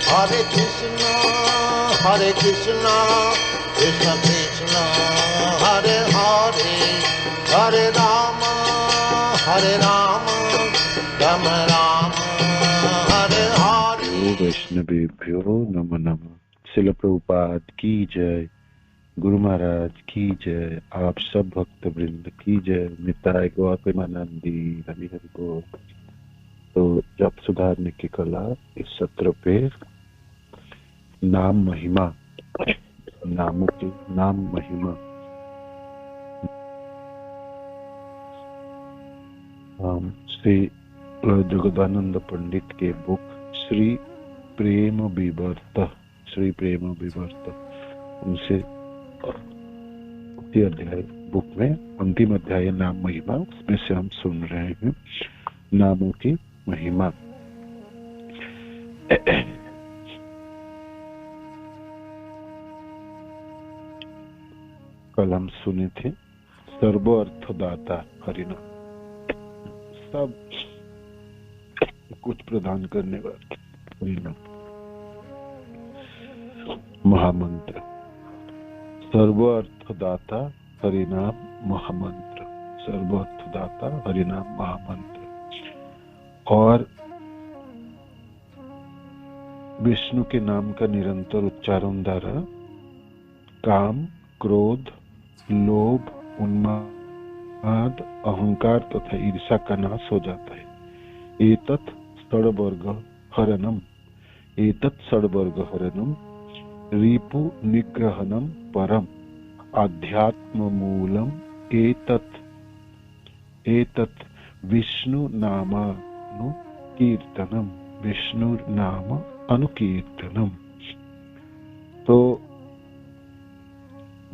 Hare Krishna, Krishna Krishna, Hare Hare, Hare Rama, Rama Rama, Hare Hare. वैष्णवेभ्यो नमो नमः। श्रील प्रभुपाद की जय, गुरु महाराज की जय, आप सब भक्त वृंद की जय, निताय गौर प्रेमानंदी हरि हरि बोल। तो जप सुधारने की कला इस सत्र पे नाम महिमा, नामों की नाम महिमा। श्री जगदानंद पंडित के बुक श्री प्रेम विवर्त, श्री प्रेम विवर्त, उनसे अध्याय बुक में अंतिम अध्याय नाम महिमा, उसमें से हम सुन रहे हैं नामों की महिमा। कल हम सुने थे सर्व अर्थदाता हरिनाम, सब कुछ प्रदान करने वाला हरिनाम महामंत्र। सर्व अर्थदाता हरिनाम महामंत्र, सर्व अर्थदाता हरिनाम महामंत्र। और विष्णु के नाम का निरंतर उच्चारण द्वारा काम, क्रोध, लोभ, उन्माद, अहंकार तथा ईर्ष्या का नाश हो जाता है। एतत् षड्वर्ग हरणम, एतत् षड्वर्ग हरणम रिपु निग्रहणम परम आध्यात्म मूलम एतत् एतत् विष्णु नामानुकीर्तनम, विष्णु नाम अनुकीर्तनम। तो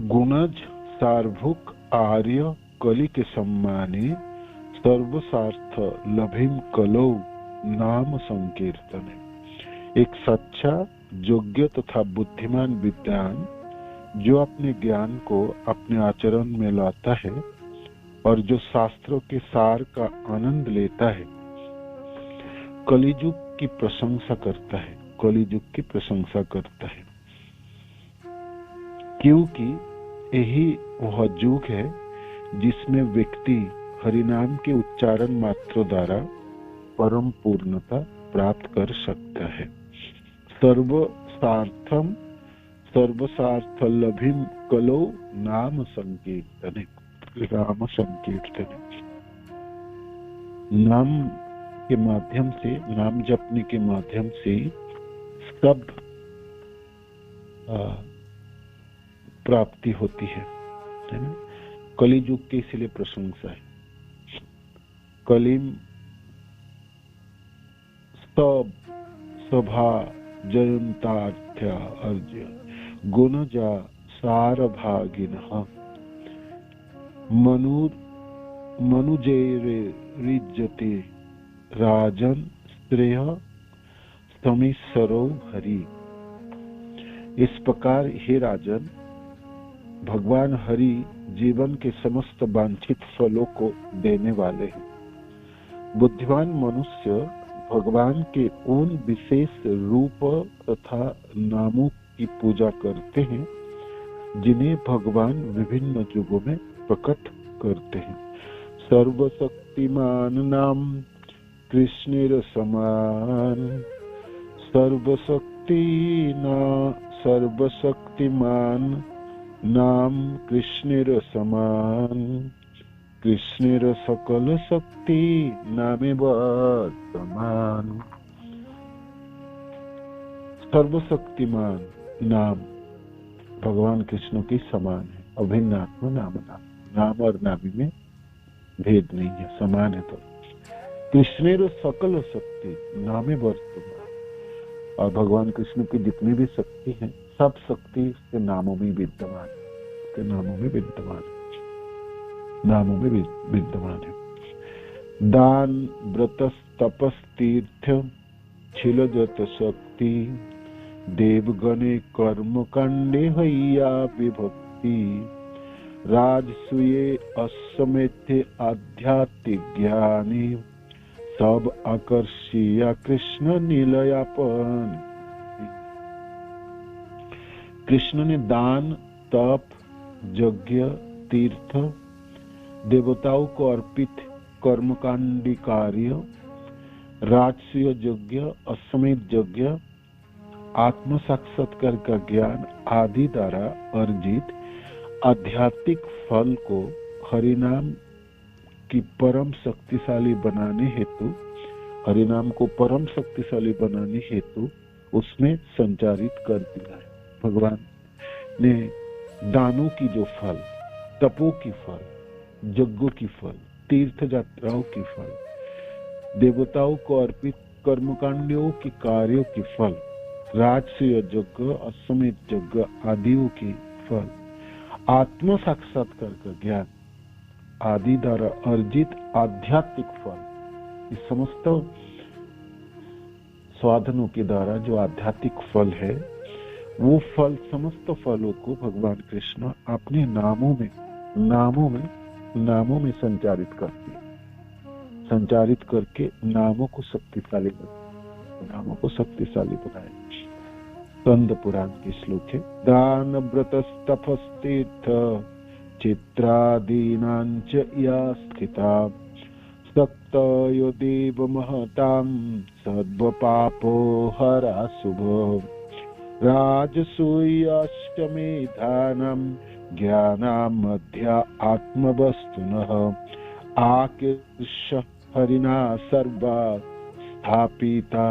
गुणज सार्वभुक आर्य कलि के सम्माने सर्वसार्थ लभिम कलो नाम संकीर्तन है। एक सच्चा, योग्य तथा बुद्धिमान विद्वान जो अपने ज्ञान को अपने आचरण में लाता है और जो शास्त्रों के सार का आनंद लेता है, कलियुग की प्रशंसा करता है, कलियुग की प्रशंसा करता है। क्योंकि यही वह युग है जिसमें व्यक्ति हरिनाम के उच्चारण मात्र द्वारा परम पूर्णता प्राप्त कर सकता है। सर्वसार्थलभिम कलो नाम संकीर्तने, राम संकीर्तने। नाम के माध्यम से, नाम जपने के माध्यम से सब प्राप्ति होती है ना। कलियुग की इसलिए प्रशंसा है। कलिम सब सभा जयंतार्थ्या अर्ज्य गुणजा सारभागिनः मनुजैरिज्यते राजन श्रेय समीसरो हरि। इस प्रकार हे राजन, भगवान हरि जीवन के समस्त वांछित फलों को देने वाले हैं। बुद्धिमान मनुष्य भगवान के उन विशेष रूप तथा नामों की पूजा करते हैं जिन्हें भगवान विभिन्न युगों में प्रकट करते हैं। सर्वशक्तिमान नाम कृष्णेर समान, सर्वशक्तिमान नाम कृष्णेर समान, कृष्णेर सकल शक्ति नामे वर्तमान। सर्वशक्तिमान नाम भगवान कृष्ण के समान है। अभिन्न आत्मा नाम, नाम और नाभि में भेद नहीं है, समान है। तो कृष्णेर सकल शक्ति नामे वर्तमान, और भगवान कृष्ण की जितनी भी शक्ति है, सब शक्ति उसके नामों में विद्यमान, उसके नामों में विद्यमान, नामों में विद्यमान है। दान, व्रत, तपस, तीर्थ, छिलजत शक्ति, देवगणे कर्म कांडे हैया विभक्ति, राजसूये अश्वमेधे आध्यात्मिक ज्ञानी, सब आकर्षिया कृष्ण नीलयापन। कृष्ण ने दान, तप, यज्ञ, तीर्थ, देवताओं को अर्पित कर्मकांडी कार्य, राजसूय यज्ञ, अश्वमेध यज्ञ, आत्म साक्षात्कार का ज्ञान आदि द्वारा अर्जित आध्यात्मिक फल को हरिनाम की परम शक्तिशाली बनाने हेतु, हरिनाम को परम शक्तिशाली बनाने हेतु उसमें संचारित कर दिया है। भगवान ने दानों की जो फल, तपों की फल, यज्ञों की फल, तीर्थ यात्राओं की फल, देवताओं को अर्पित कर्मकांडियों के कार्यों की फल, राजसूय यज्ञ, अश्वमेध यज्ञ आदियों की फल, आत्म साक्षात्कार का ज्ञान आदि द्वारा अर्जित आध्यात्मिक फल, इस समस्त साधनों के द्वारा जो आध्यात्मिक फल है, वो फल, समस्त फलों को भगवान कृष्ण अपने नामों में संचारित करते हैं। संचारित करके नामों को शक्तिशाली बनाए। स्कंद पुराण के श्लोक है, दान व्रतस्तपस्तीर्थ चित्रादीनांच या स्थिता सक्तयो देव महतां सद्व पापो हरा शुभ राजसूयाष्टमेधानं ज्ञानामध्या आत्मवस्तुनः आकीर्ष हरिना सर्वा स्थापिता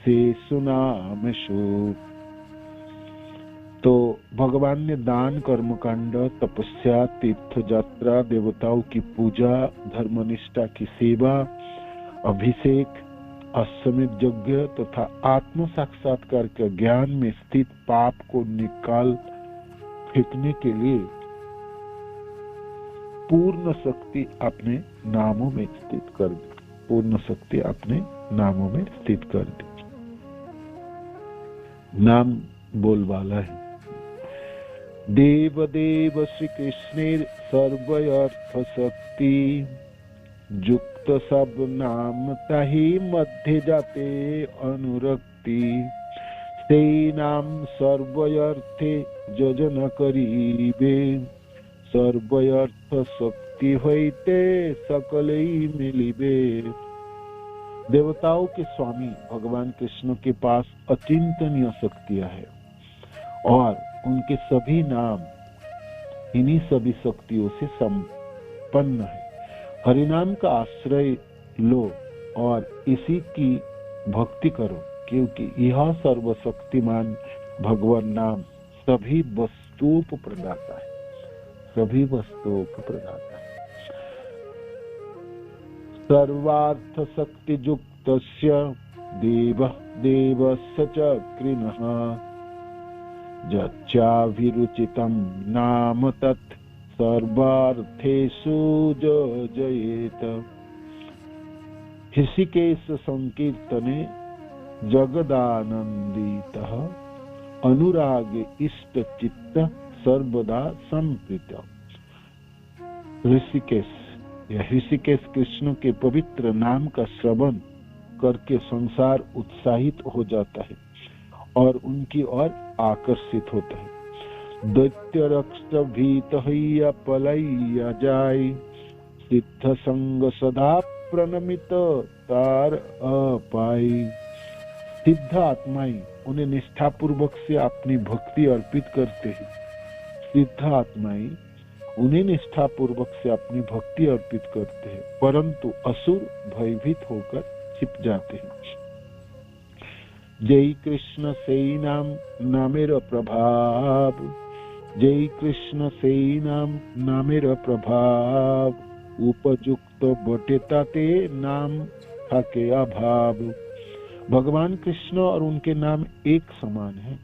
से सुनामशु। तो भगवान ने दान, कर्मकांड, तपस्या, तीर्थ यात्रा, देवताओं की पूजा, धर्मनिष्ठा की सेवा, अभिषेक, अश्वमेध यज्ञ तथा आत्म साक्षात्कार के ज्ञान में स्थित पाप को निकाल फेंकने के लिए पूर्ण शक्ति अपने नामों में स्थित कर दी। पूर्ण शक्ति अपने नामों में स्थित कर दी। नाम बोलबाला है। देव देव श्री कृष्ण सर्वयर्थ शक्ति युक्त सब नाम ताहि मध्य जाते अनुरक्ति से नाम सर्वयर्थे योजन करीबे सर्वयर्थ शक्ति होते सकले मिलिबे। देवताओं के स्वामी भगवान कृष्ण के पास अचिंतनीय शक्तियां है और उनके सभी नाम इन्हीं सभी शक्तियों से संपन्न है। हरिनाम का आश्रय लो और इसी की भक्ति करो, क्योंकि यह सर्वशक्तिमान भगवान नाम सभी वस्तुओं को प्रदाता है। सभी वस्तुओं को प्रदाता है। सर्वार्थ शक्ति युक्तस्य देव देवस्य च कृणः यच्चाभिरुचितं नाम तत् सर्वार्थेषु जयेत। ऋषिकेश संकीर्तने जगदानंदितः अनुराग इष्ट चित्त सर्वदा संप्रीत। ऋषिकेश कृष्ण के पवित्र नाम का श्रवण करके संसार उत्साहित हो जाता है और उनकी ओर आकर्षित होता है। दैत्य रक्त भीत हैया पलैया जाय सिद्ध संग सदा प्रणमित तार अपाई। सिद्ध आत्माएं उन्हें निष्ठा पूर्वक से अपनी भक्ति अर्पित करते हैं। सिद्ध आत्माएं उन्हें निष्ठा पूर्वक से अपनी भक्ति अर्पित करते हैं, परंतु असुर भयभीत होकर छिप जाते हैं। जय कृष्ण से नाम नामेर प्रभाव, जय कृष्ण से नाम नामेर प्रभाव उपयुक्त बटेता ते नाम थाके अभाव। भगवान कृष्ण और उनके नाम एक समान है।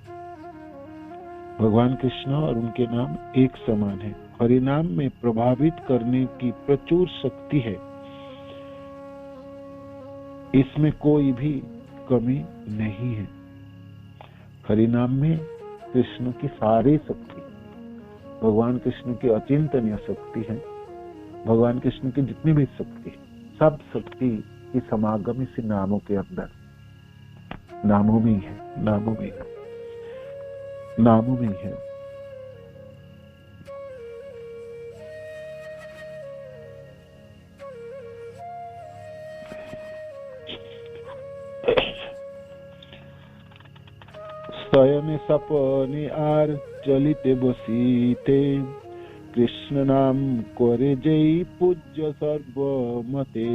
भगवान कृष्ण और उनके नाम एक समान है। हरिनाम में प्रभावित करने की प्रचुर शक्ति है, इसमें कोई भी कमी नहीं है। हरिनाम में कृष्ण की सारी शक्ति, भगवान कृष्ण की अचिंतनीय शक्ति है। भगवान कृष्ण की जितनी भी शक्ति है, सब शक्ति की समागम इसी नामों के अंदर, नामों में ही है। नामों में है। नामों में ही है। शयने सपने आर चलिते बसीते कृष्ण नाम करे जय पूज्य सर्वमते।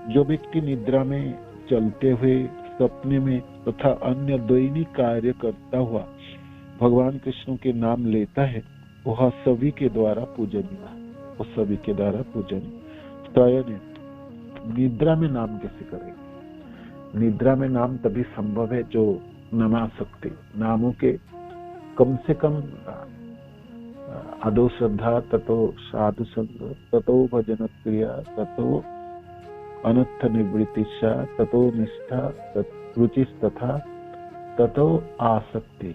जो व्यक्ति निद्रा में, चलते हुए, सपने में तथा अन्य दैनिक कार्य करता हुआ भगवान कृष्ण के नाम लेता है वह सभी के द्वारा पूजनीय है, वो सभी के द्वारा पूजनीय। शयने, निद्रा में नाम कैसे करेंगे? निद्रा में नाम तभी संभव है जो नमासक्ति, नामों के कम से कम आदो श्रद्धा, ततो साधु संग, ततो भजन क्रिया, ततो अनर्थ निवृत्तिशा, ततो निष्ठा, रुचिस तथा ततो आसक्ति,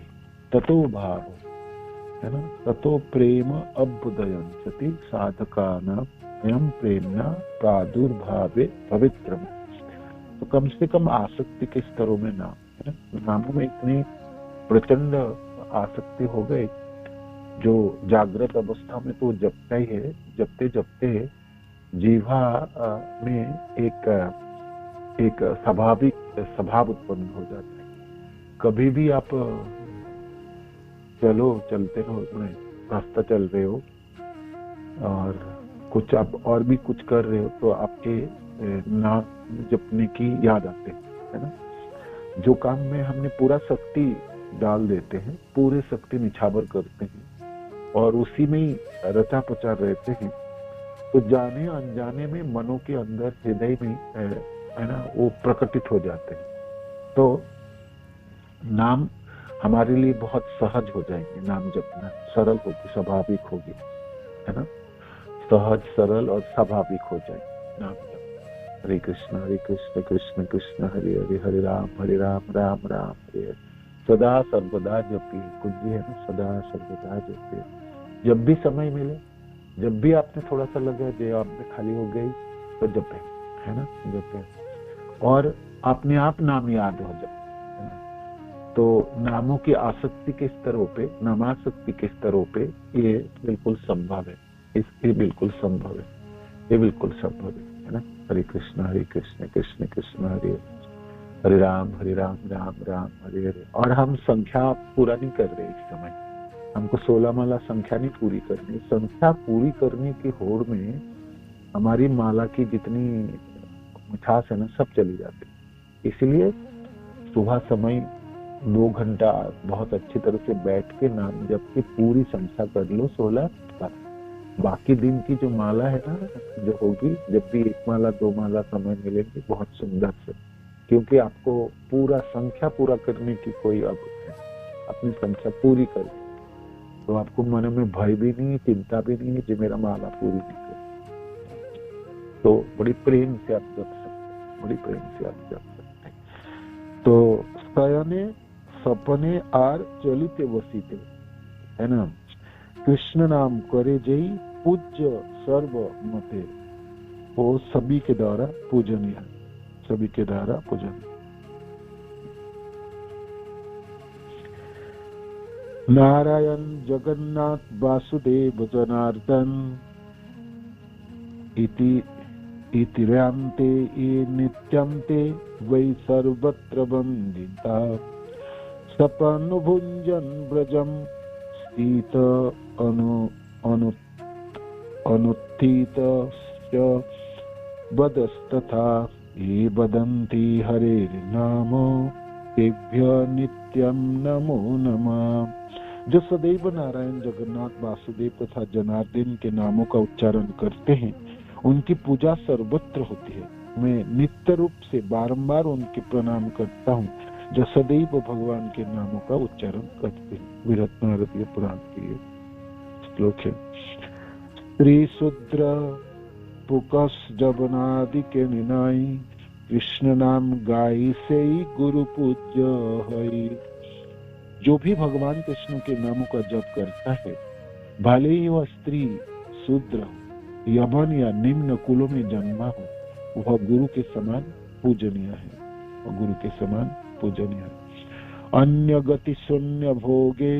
ततो भाव, है ना, ततो प्रेम अभ्युदयंसति साधकानां एवं प्रेमणा प्रादुर्भावे पवित्रम। तो कम से कम आसक्ति के स्तरों में नाम, है ना, नामों में इतनी प्रचंड आसक्ति हो गई जो जागृत अवस्था में तो जपता ही है, जपते जपते जीवा में एक स्वाभाविक स्वभाव उत्पन्न हो जाता है। कभी भी आप चलते रहो, रास्ता चल रहे हो और कुछ आप और भी कुछ कर रहे हो तो आपके नाम जपने की याद आते है ना। जो काम में हमने पूरा शक्ति डाल देते हैं, पूरे शक्ति निछावर करते हैं और उसी में ही रचा पचा रहते हैं, तो जाने अनजाने में मनों के अंदर, हृदय में, है ना, वो प्रकटित हो जाते हैं। तो नाम हमारे लिए बहुत सहज हो जाएंगे, नाम जपना सरल होगी, स्वाभाविक होगी, है ना, सहज सरल और स्वाभाविक हो जाएंगे नाम जप। हरे कृष्ण कृष्ण कृष्ण हरे हरे, हरे राम राम राम हरे हरे। सदा सर्वदा जपिए, कुछ भी है ना, सदा सर्वदा जपिए। जब भी समय मिले, जब भी आपने थोड़ा सा लगे जो आप में खाली हो गई तो जपे, है ना, जपे और अपने आप नाम याद हो जाए, है ना। तो नामों की आसक्ति के स्तरों पे, नामासक्ति के स्तरों पे ये बिल्कुल संभव है, ये बिल्कुल संभव है, ये बिल्कुल संभव है ना। हरे कृष्ण कृष्ण कृष्ण हरे हरे राम राम राम हरे हरे। और हम संख्या पूरा नहीं कर रहे इस समय, हमको 16 माला संख्या नहीं पूरी करनी। संख्या पूरी करने की होड़ में हमारी माला की जितनी मिठास है ना, सब चली जाती। इसलिए सुबह समय 2 घंटा बहुत अच्छी तरह से बैठ के नाम जप की पूरी संख्या कर लो, 16। बाकी दिन की जो माला है ना, जो होगी, जब भी 1 माला 2 माला समय मिलेगी, बहुत सुंदर से, क्योंकि आपको पूरा संख्या पूरा करने की कोई अब है, अपनी संख्या पूरी कर, तो आपको मन में भय भी नहीं, चिंता भी नहीं है कि मेरा माला पूरी नहीं कर। तो बड़ी प्रेम से आप जप सकते, बड़ी प्रेम से आप जप सकते। तो शयने सपने आर चलिते बसीते, है ना, कृष्ण नाम करे जय पूज्य सर्व मते, वो सभी के द्वारा पूजनीय है, सभी के द्वारा पूजनीय। नारायण जगन्नाथ वासुदेव जनार्दन इति रयांते ये नित्यंते वै सर्वत्र वंदिता सपन भुंजन ब्रजम स्थित अनुत्थित बदस्तथा ये वदन्ति हरे नाम तेभ्य नित्यम नमो नमः। जो सदैव नारायण जगन्नाथ वासुदेव तथा जनार्दन के नामों का उच्चारण करते हैं उनकी पूजा सर्वत्र होती है। मैं नित्य रूप से बारंबार उनके प्रणाम करता हूँ जो सदैव भगवान के नामों का उच्चारण करते हैं। विरत्नारतीय पुराण की श्लोक है। स्त्री शूद्र पुकस जबनादि के निनाई कृष्ण नाम गाई से ही गुरु पूज्य है। जो भी भगवान कृष्ण के नामों का जप करता है, भले ही वह स्त्री शूद्र यवन या निम्न कुलों में जन्मा हो, वह गुरु के समान पूजनीय है, वह गुरु के समान पूजनीय है। अन्य गति शून्य भोगे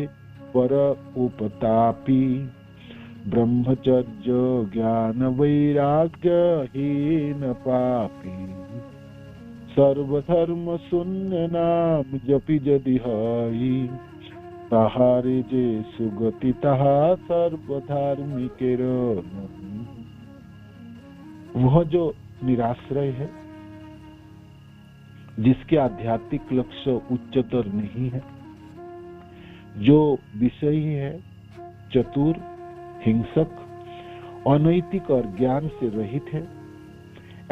पर उपतापी ब्रह्मचर्य ज्ञान वैराग्य हीन पापी सर्वधर्म शून्य नाम जपि जदि हई ताहारे जे सुगति तहा सर्वधार्मिकेर नहीं। वह जो निराश्रय है, जिसके आध्यात्मिक लक्ष्य उच्चतर नहीं है, जो विषयी है, चतुर, हिंसक, अनैतिक और ज्ञान से रहित है,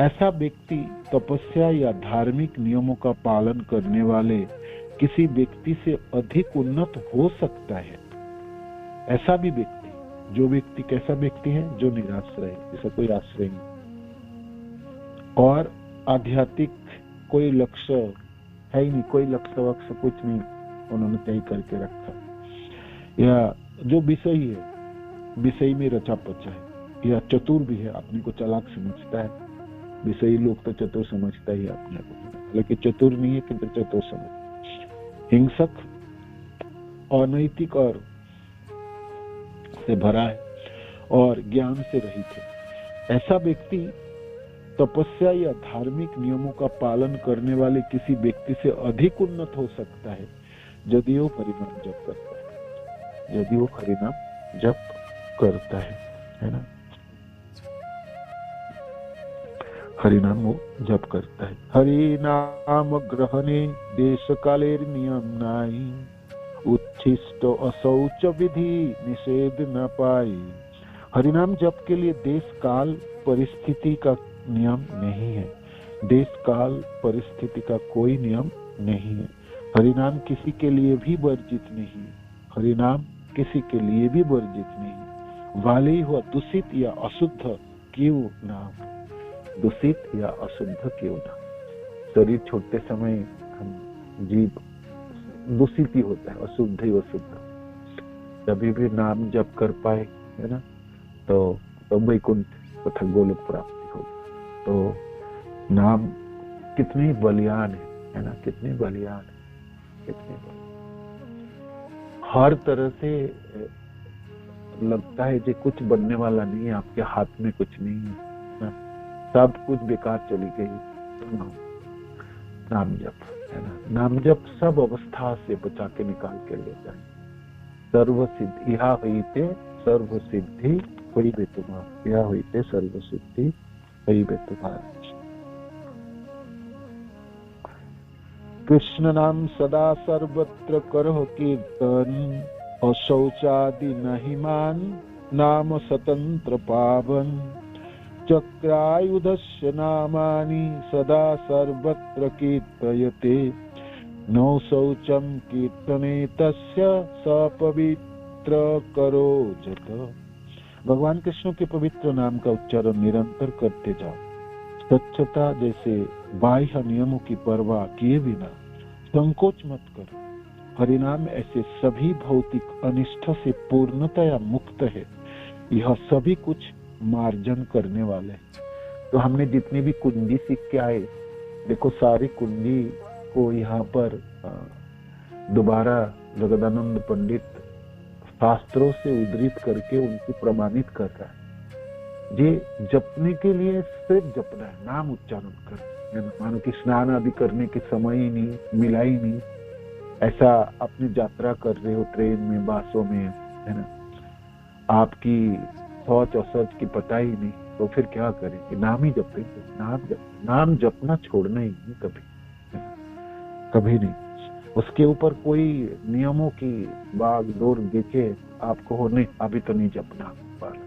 ऐसा व्यक्ति तपस्या या धार्मिक नियमों का पालन करने वाले किसी व्यक्ति से अधिक उन्नत हो सकता है। ऐसा भी व्यक्ति, जो व्यक्ति कैसा व्यक्ति है? जो निराश्रय है, इसका कोई आश्रय नहीं और आध्यात्मिक कोई लक्ष्य है ही नहीं, कोई लक्ष्य वक्ष्य कुछ नहीं उन्होंने तय करके रखा, या जो विषयी है, विषय में रचा पचा है, या चतुर भी है, अपने को चालाक समझता है। विषयी लोग तो चतुर समझता ही अपने को, लेकिन चतुर नहीं है किंतु चतुर समझ। हिंसक, अनैतिक और से भरा है और ज्ञान से रहित है। ऐसा व्यक्ति तपस्या या धार्मिक नियमों का पालन करने वाले किसी व्यक्ति से अधिक उन्नत हो सकता है यदि वो हरिनाम जप करता है, यदि वो हरिनाम जप करता है ना, हरिनाम वो जप करता है। हरिनाम ग्रहणे देश कालेर नियम नाई उच्छिष्ट अशौच विधि निषेध न पाई। हरिनाम जप के लिए देश काल परिस्थिति का नियम नहीं है, देश काल परिस्थिति का कोई नियम नहीं है। हरिनाम किसी के लिए भी वर्जित नहीं, हरिनाम किसी के लिए भी वर्जित नहीं, वाले ही हुआ दूषित या अशुद्ध क्यों ना, दूषित या अशुद्ध क्यों ना। शरीर छोड़ते समय हम जीव दूषित ही होता है, अशुद्ध ही अशुद्ध। कभी भी नाम जप कर पाए, है ना, तो वैकुंठ तथा गोलोक प्राप्ति हो। तो नाम कितनी बलियान है ना, कितनी बलियान है, कितनी बलियान। हर तरह से लगता है कि कुछ बनने वाला नहीं है, आपके हाथ में कुछ नहीं है ना, सब कुछ बेकार चली गई। नाम जप है ना, नाम जप सब अवस्था से बचा के निकाल के लेता है। सर्व सिद्धि यह होते सर्व सिद्धि वही बेतुमा, यह होते सर्व सिद्धि वही बेतुमा। कृष्ण नाम सदा सर्वत्र करह कीर्तन अशौचादि नहीं मान नाम स्वतंत्र पावन चक्रायुधस्य नामानि सदा सर्वत्र कीर्तयते नौ शौचम कीर्तने तस्य सपवित्र करो जत। भगवान कृष्ण के पवित्र नाम का उच्चारण निरंतर करते जाओ। स्वच्छता जैसे बाह्य नियमों की परवाह किए बिना संकोच मत करो। हरिनाम ऐसे सभी भौतिक अनिष्ट से पूर्णतया मुक्त है, यह सभी कुछ मार्जन करने वाले हैं। तो हमने जितनी भी कुंजी सीख के आए, देखो सारी कुंजी को यहाँ पर दोबारा जगदानंद पंडित शास्त्रों से उद्धृत करके उनको प्रमाणित कर रहा है। ये जपने के लिए सिर्फ जपना है, नाम उच्चारण कर। मानो कि स्नान आदि करने के समय ही नहीं मिला ही नहीं, ऐसा अपनी यात्रा कर रहे हो ट्रेन में, बासों में, है ना, आपकी सोच और सच की पता ही नहीं, तो फिर क्या करें कि नाम ही जपेंगे। नाम जपना छोड़ना ही नहीं कभी, कभी नहीं। उसके ऊपर कोई नियमों की बाग दौड़ देखे आपको हो, नहीं अभी तो नहीं जपना वाला,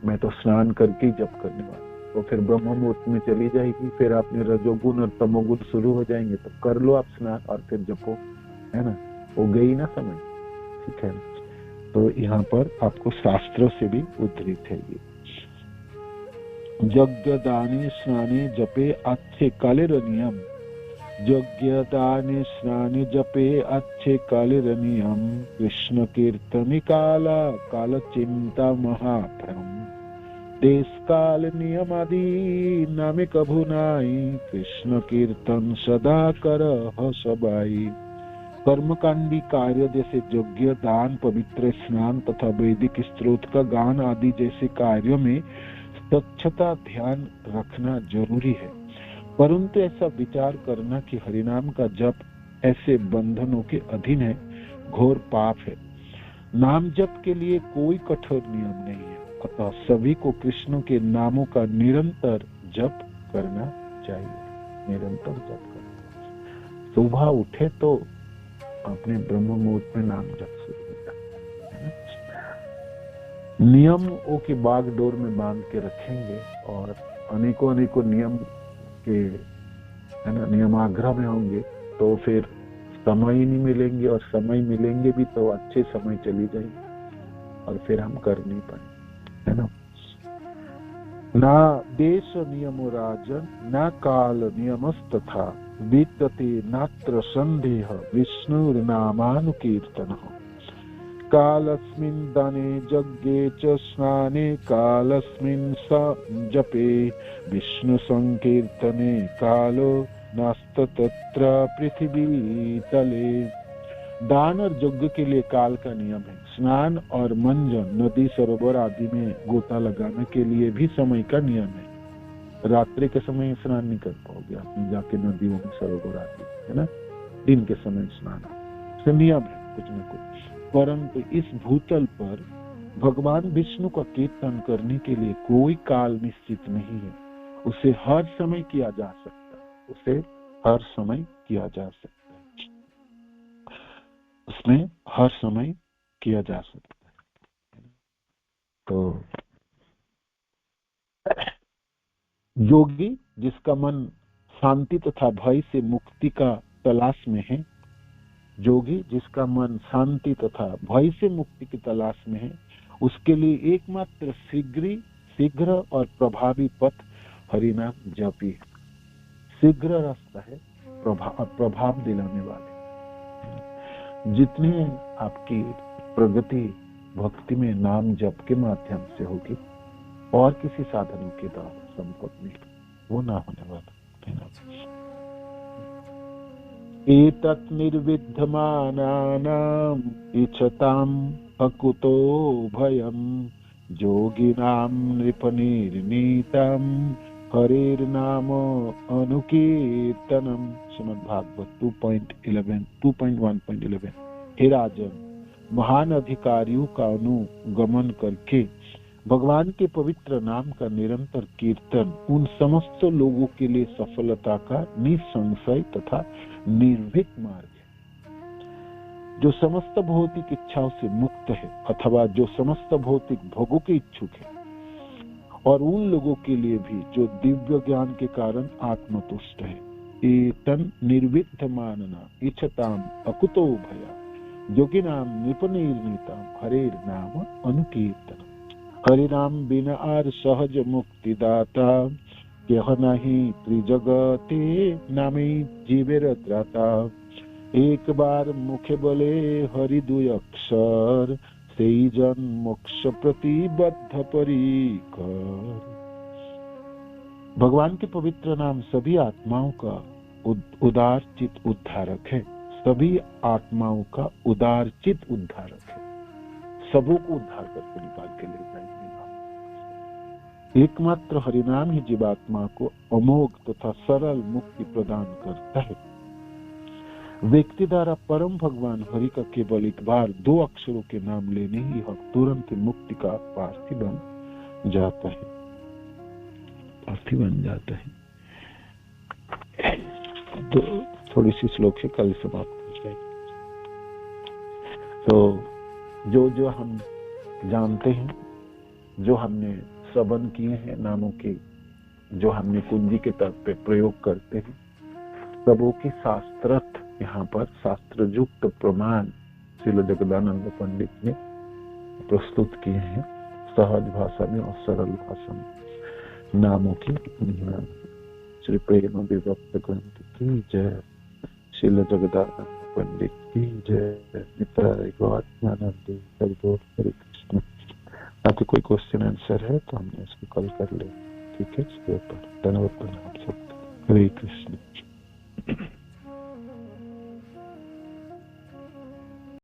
मैं तो स्नान करके ही जप करने वाला, तो फिर ब्रह्म मुहूर्त में चली जाएगी, फिर आपने रजोगुण और तमोगुण शुरू हो जाएंगे, तो कर लो आप स्नान और फिर जपो, है ना, वो गई ना समय, ठीक है ना। तो यहाँ पर आपको शास्त्रों से भी उद्धृत है ये। यज्ञ दाने स्नाने जपे अच्छे कालेर नियम, यज्ञ दाने स्नाने जपे अच्छे कालेर नियम, कृष्ण कीर्तन काला काल चिंता महाभ्रम, देश काल नियम आदि नामे कभु नाई, कृष्ण कीर्तन सदा करह सबाई। कर्मकांडी कार्य जैसे यज्ञ, दान, पवित्र स्नान तथा वैदिक स्तोत्र का गान आदि जैसे कार्यों में स्वच्छता ध्यान रखना जरूरी है, परंतु ऐसा विचार करना कि हरिनाम का जप ऐसे बंधनों के अधीन है, घोर पाप है। नाम जप के लिए कोई कठोर नियम नहीं है, अतः सभी को कृष्ण के नामों का निरंतर जप करना चाहिए। निरंतर जप करना, सुबह उठे तो अपने ब्रह्म मुहूर्त में नाम जप शुरू हो जाए। नियमों की बागडोर में बांध के रखेंगे और अनेकों नियम के है ना नियमाग्रह में होंगे तो फिर समय ही नहीं मिलेंगे, और समय मिलेंगे भी तो अच्छे समय चली जाएगी और फिर हम कर नहीं पाएंगे, है ना। ना देश नियमो राजन न काल नियमस्तथा विद्यते नात्र संदेह विष्णुर्नामानुकीर्तनः। कालस्मिन् दाने यज्ञे च स्नाने कालस्मिन् जपे विष्णु संकीर्तने कालो नास्त तत्र पृथ्वी तले। दान और यज्ञ के लिए काल का नियम है। स्नान और मंजन, नदी सरोवर आदि में गोता लगाने के लिए भी समय का नियम है। रात्रि के समय स्नान नहीं कर पाओगे आप जाके नदियों में, सरोवर आदि, है ना। दिन के समय स्नान से नियम है कुछ न कुछ, परंतु इस भूतल पर भगवान विष्णु का कीर्तन करने के लिए कोई काल निश्चित नहीं है। उसे हर समय किया जा सकता है, उसे हर समय किया जा सकता है, उसमें हर समय किया जा सकता है। तो योगी जिसका मन शांति तथा भय से मुक्ति का तलाश में है, योगी जिसका मन शांति तथा भय से मुक्ति की तलाश में है, उसके लिए एकमात्र शीघ्र और प्रभावी पथ हरिनाम जप ही है। शीघ्र रास्ता है, प्रभाव दिलाने वाले। जितनी आपकी प्रगति भक्ति में नाम जप के माध्यम से होगी और किसी साधनों के द्वारा संभव नहीं, वो ना होने वाला है ना। एतत् निर्विद्यमानानाम् इच्छताम् अकुतो भयम् योगिनां नृपनिर्नीतम् हरेर्नाम अनुकीर्तनम्। श्रीमद्भागवत 2.1.11। हे राजन, महान अधिकारियों का अनुगमन करके भगवान के पवित्र नाम का निरंतर कीर्तन उन समस्त लोगों के लिए सफलता का निसंशय तथा निर्भीक मार्ग है। जो समस्त भौतिक इच्छाओं से मुक्त है अथवा जो समस्त भौतिक भोगों के इच्छुक है, और उन लोगों के लिए भी जो दिव्य ज्ञान के कारण आत्मतुष्ट है। एतन् निर्विद्यमानना इच्छताम अकुतो भया योगिनाम नृपनिर्नीतम् हरेर नाम अनुकीर्तनम्। हरिनाम बिना आर सहज मुक्ति दाता यह नहीं त्रिजगते नामे जीवेर त्राता। एक बार मुखे बोले हरि दुई अक्षर सेई जन मोक्ष प्रतिबद्ध परिकर। भगवान के पवित्र नाम सभी आत्माओं का उदार चित उद्धारक है। सभी आत्माओं का उदार चित उद्धारक है, सबों को उद्धार करके निकाल के ले जाएंगे। एकमात्र हरिनाम ही जीवात्मा को अमोघ तथा सरल मुक्ति प्रदान करता है। व्यक्ति द्वारा परम भगवान हरि का केवल एक बार 2 अक्षरों के नाम लेने ही तुरंत मुक्ति का पार्थी बन जाता है, पार्थी बन जाता है। तो थोड़ी सी श्लोक से कल समाप्त हो जाएगी। तो जो हम जानते हैं, जो हमने श्रवण किए हैं नामों के, जो हमने कुंजी के तर्क पे प्रयोग करते हैं, सबों की शास्त्रर्थ यहाँ पर शास्त्रयुक्त प्रमाण श्रील जगदानंद पंडित ने प्रस्तुत किए हैं, सहज भाषा में और सरल भाषा में नामों की। श्री प्रेम विभक्त ग्रंथ की जय, श्रील जगदानंद पंडित की जय, निताय गौरात्मानंद हरि कृष्ण। बाकी कोई क्वेश्चन आंसर है तो हमने इसको कल कर ले, ठीक है। इसके ऊपर धन्यवाद आप सबका। हरे कृष्ण।